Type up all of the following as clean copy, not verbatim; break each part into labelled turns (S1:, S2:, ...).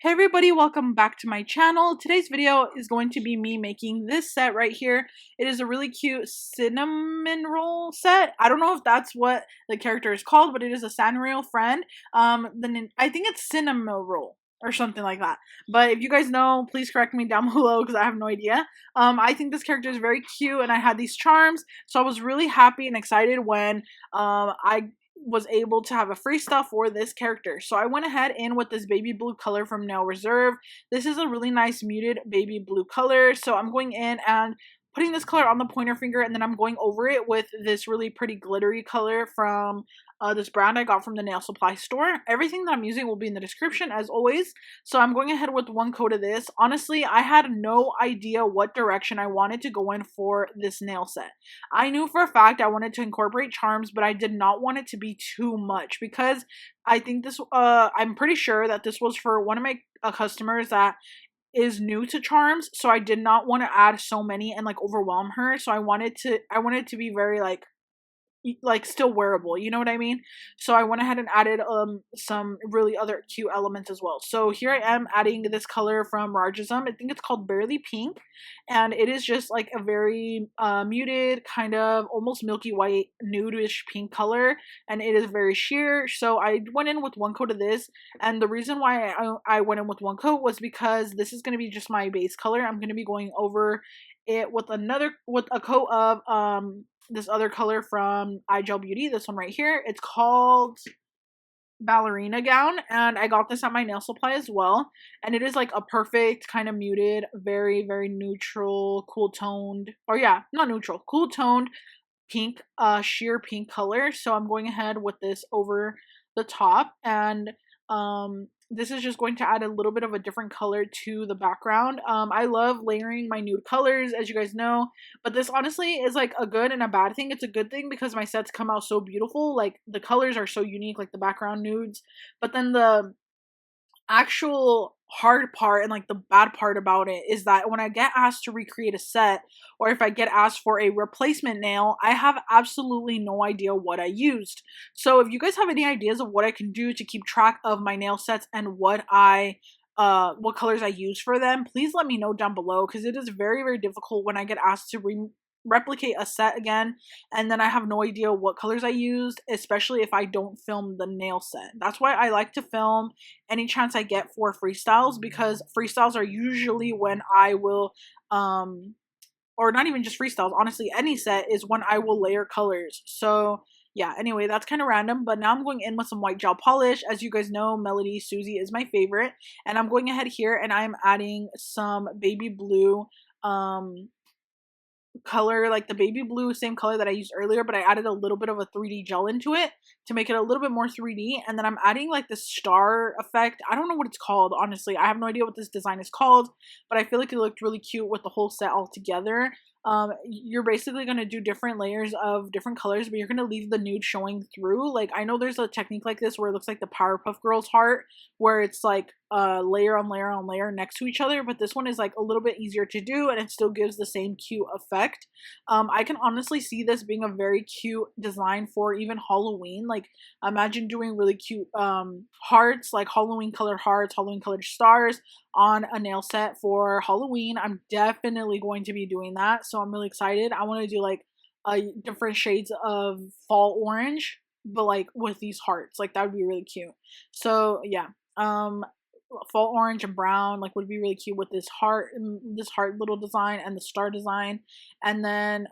S1: Hey everybody, welcome back to my channel. Today's video is going to be me making this set right here. It is a really cute Cinnamoroll set. I don't know if that's what the character is called, but it is a Sanrio friend. I think it's Cinnamoroll or something like that. But if you guys know, please correct me down below because I have no idea. I think this character is very cute and I had these charms, so I was really happy and excited when I was able to have a freestyle for this character. So I went ahead in with this baby blue color from Nail Reserve. This is a really nice muted baby blue color. So I'm going in and putting this color on the pointer finger, and then I'm going over it with this really pretty glittery color from this brand I got from the nail supply store. Everything that I'm using will be in the description as always. So I'm going ahead with one coat of this. Honestly, I had no idea what direction I wanted to go in for this nail set. I knew for a fact I wanted to incorporate charms, but I did not want it to be too much because I think this, I'm pretty sure that this was for one of my customers that is new to charms, so I did not want to add so many and like overwhelm her. So I wanted it to be very like still wearable, you know what I mean? So I went ahead and added some really other cute elements as well. So here I am adding this color from Rarjsm. I think it's called Barely Pink, and it is just like a very muted kind of almost milky white nude-ish pink color, and it is very sheer. So I went in with one coat of this, and the reason why I went in with one coat was because this is going to be just my base color. I'm going to be going over it with a coat of this other color from iGel Beauty, this one right here. It's called Ballerina Gown, and I got this at my nail supply as well, and it is like a perfect kind of muted, very neutral, cool toned, or yeah, not neutral, cool toned pink, sheer pink color. So I'm going ahead with this over the top, and this is just going to add a little bit of a different color to the background. I love layering my nude colors, as you guys know, but this honestly is like a good and a bad thing. It's a good thing because my sets come out so beautiful, like the colors are so unique, like the background nudes, but then the actual hard part and like the bad part about it is that when I get asked to recreate a set, or if I get asked for a replacement nail, I have absolutely no idea what I used. So if you guys have any ideas of what I can do to keep track of my nail sets and what colors I use for them, please let me know down below, because it is very difficult when I get asked to replicate a set again and then I have no idea what colors I used, especially if I don't film the nail set. That's why I like to film any chance I get for freestyles, because freestyles are usually when I will or not even just freestyles, honestly any set is when I will layer colors. So yeah, anyway, that's kind of random, but now I'm going in with some white gel polish. As you guys know, Melody Susie is my favorite, and I'm going ahead here and I'm adding some baby blue color, like the baby blue, same color that I used earlier, but I added a little bit of a 3D gel into it to make it a little bit more 3D. And then I'm adding like this star effect. I don't know what it's called, honestly. I have no idea what this design is called, but I feel like it looked really cute with the whole set all together. You're basically going to do different layers of different colors, but you're going to leave the nude showing through. Like, I know there's a technique like this where it looks like the Powerpuff Girls heart, where it's like layer on layer on layer next to each other, but this one is like a little bit easier to do and it still gives the same cute effect. I can honestly see this being a very cute design for even Halloween. Like, imagine doing really cute hearts, like Halloween colored hearts, Halloween colored stars on a nail set for Halloween. I'm definitely going to be doing that, so I'm really excited. I want to do like different shades of fall orange, but like with these hearts, like that would be really cute. So yeah, fall orange and brown like would be really cute with this heart little design and the star design. And then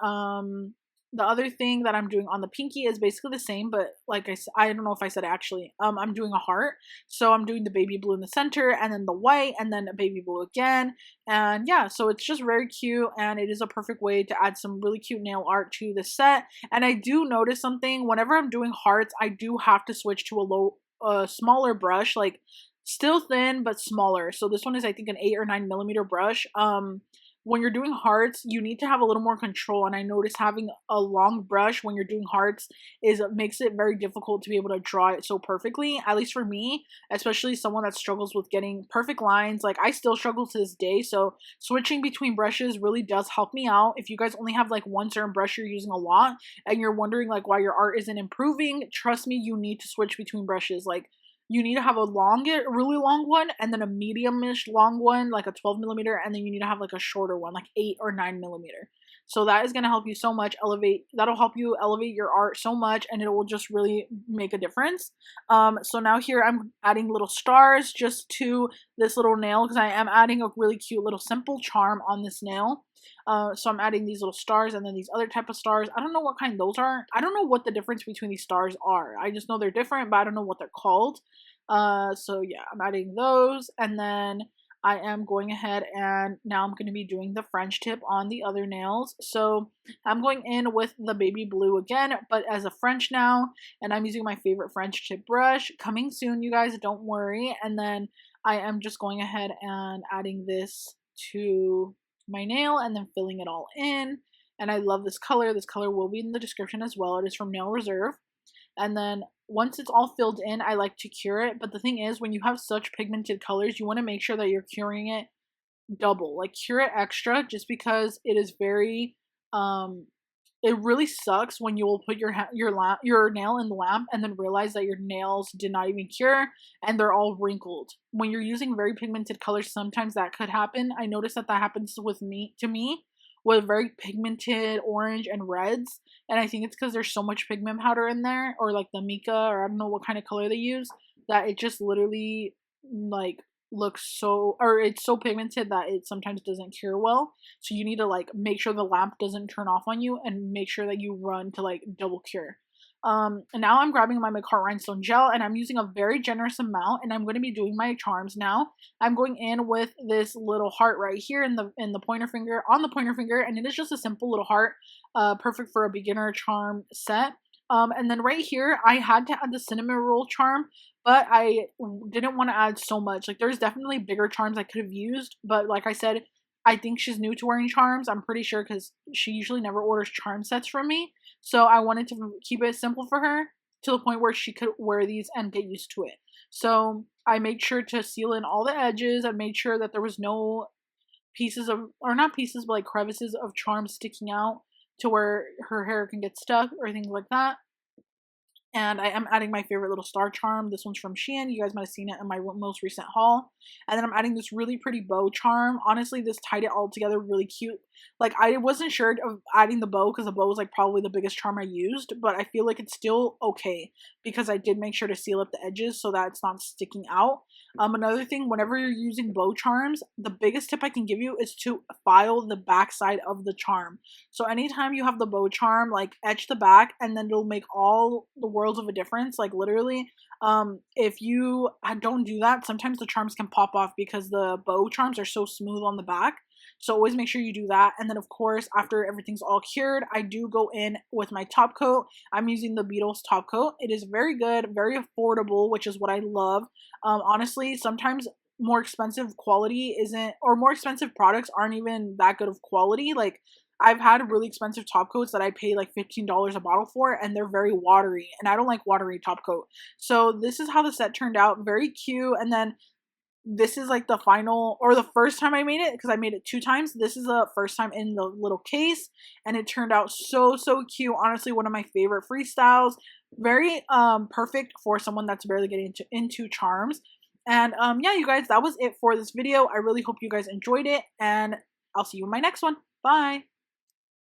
S1: the other thing that I'm doing on the pinky is basically the same, but like I don't know if I said it actually. I'm doing a heart, so I'm doing the baby blue in the center and then the white and then a baby blue again. And yeah, so it's just very cute, and it is a perfect way to add some really cute nail art to the set. And I do notice something whenever I'm doing hearts, I do have to switch to a smaller brush, like still thin but smaller. So this one is I think an 8 or 9 millimeter brush. When you're doing hearts, you need to have a little more control, and I notice having a long brush when you're doing hearts makes it very difficult to be able to draw it so perfectly, at least for me, especially someone that struggles with getting perfect lines. Like, I still struggle to this day, so switching between brushes really does help me out. If you guys only have like one certain brush you're using a lot and you're wondering like why your art isn't improving, trust me, you need to switch between brushes. Like, you need to have a really long one, and then a medium-ish long one, like a 12mm, and then you need to have like a shorter one, like 8 or 9mm. So that is going to help you so much that'll help you elevate your art so much, and it will just really make a difference. So now here I'm adding little stars just to this little nail, because I am adding a really cute little simple charm on this nail. So I'm adding these little stars and then these other type of stars. I don't know what kind those are. I don't know what the difference between these stars are. I just know they're different, but I don't know what they're called. So yeah, I'm adding those, and then I am going ahead and now I'm going to be doing the French tip on the other nails. So I'm going in with the baby blue again, but as a French now, and I'm using my favorite French tip brush. Coming soon, you guys, don't worry. And then I am just going ahead and adding this to my nail and then filling it all in. And I love this color. This color will be in the description as well. It is from Nail Reserve. And then once it's all filled in, I like to cure it. But the thing is, when you have such pigmented colors, you want to make sure that you're curing it double. Like, cure it extra, just because it is very, it really sucks when you will put your nail in the lamp and then realize that your nails did not even cure and they're all wrinkled. When you're using very pigmented colors, sometimes that could happen. I noticed that happens with me with very pigmented orange and reds, and I think it's because there's so much pigment powder in there, or like the mica, or I don't know what kind of color they use, that it just literally like looks so, or it's so pigmented that it sometimes doesn't cure well. So you need to like make sure the lamp doesn't turn off on you, and make sure that you run to like double cure. And now I'm grabbing my Makartt rhinestone gel, and I'm using a very generous amount, and I'm going to be doing my charms now. I'm going in with this little heart right here in the pointer finger, on the pointer finger, and it is just a simple little heart, perfect for a beginner charm set. And then right here, I had to add the Cinnamoroll charm, but I didn't want to add so much. Like, there's definitely bigger charms I could have used, but like I said, I think she's new to wearing charms. I'm pretty sure, because she usually never orders charm sets from me. So I wanted to keep it simple for her, to the point where she could wear these and get used to it. So I made sure to seal in all the edges. I made sure that there was no pieces of, or not pieces, but like crevices of charms sticking out to where her hair can get stuck or things like that. And I am adding my favorite little star charm. This one's from Shein. You guys might have seen it in my most recent haul. And then I'm adding this really pretty bow charm. Honestly, this tied it all together really cute. Like, I wasn't sure of adding the bow, because the bow was like probably the biggest charm I used, but I feel like it's still okay, because I did make sure to seal up the edges so that it's not sticking out. Another thing, whenever you're using bow charms, the biggest tip I can give you is to file the back side of the charm. So anytime you have the bow charm, like, etch the back, and then it'll make all the worlds of a difference. Like, literally, if you don't do that, sometimes the charms can pop off, because the bow charms are so smooth on the back. So always make sure you do that. And then, of course, after everything's all cured, I do go in with my top coat. I'm using the Beetles top coat. It is very good, very affordable, which is what I love. Honestly, sometimes more expensive quality isn't, or more expensive products aren't even that good of quality. Like, I've had really expensive top coats that I pay like $15 a bottle for, and they're very watery, and I don't like watery top coat. So this is how the set turned out. Very cute. And then this is like the final, or the first time I made it, because I made it 2 times. This is the first time in the little case, and it turned out so cute. Honestly, one of my favorite freestyles. Very perfect for someone that's barely getting into charms. And yeah, you guys, that was it for this video. I really hope you guys enjoyed it, and I'll see you in my next one. Bye.